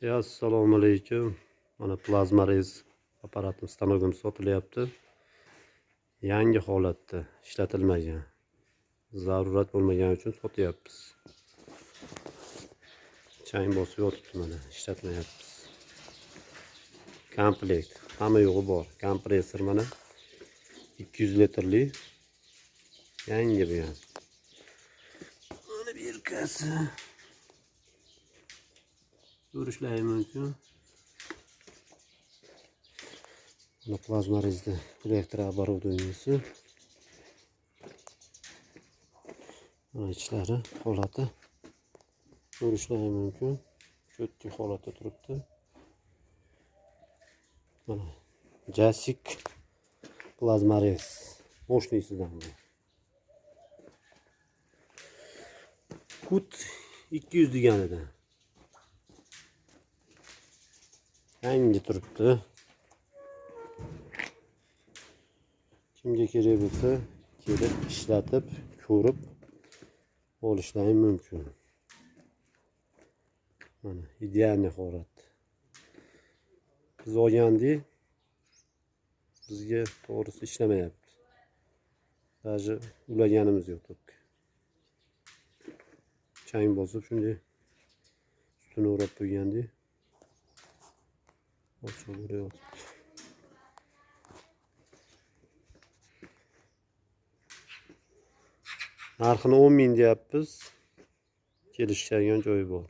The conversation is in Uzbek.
Assalomu alaykum. Mana plazma rez apparatim stanogim sotilyapti. Yangi holatda, ishlatilmagan. Zarurat bo'lmagani uchun sotyapmiz. Chang bosib yotibdi mana, ishlatmayapmiz. Komplekt, hamma yo'g'i bor. Kompressor mana 200 litrli. Yangi bu ham. Mana birkasi. Ko'rishlari mumkin. Mana plazma rezda elektroobорудованиесі. Mana ichlari holati ko'rishlari mumkin. Cho'tki holatda turibdi. Mana Jasik plazma rez moshnisidan bu. Kut 200 deganidan. Yangi turibdi. Kimga kerak bo'lsa, kelib ishlatib, ko'rib olishlari mumkin. Mana ideal holat. Biz olgandik, bizga to'g'risi ishlamayapti. Даже ulaganimiz yo'q. Chang bosib shunday ustini o'rab qo'ygandik. Ochiq bo'layapti. Narxini 10 ming deyapmiz. Kelishgan joyi bor.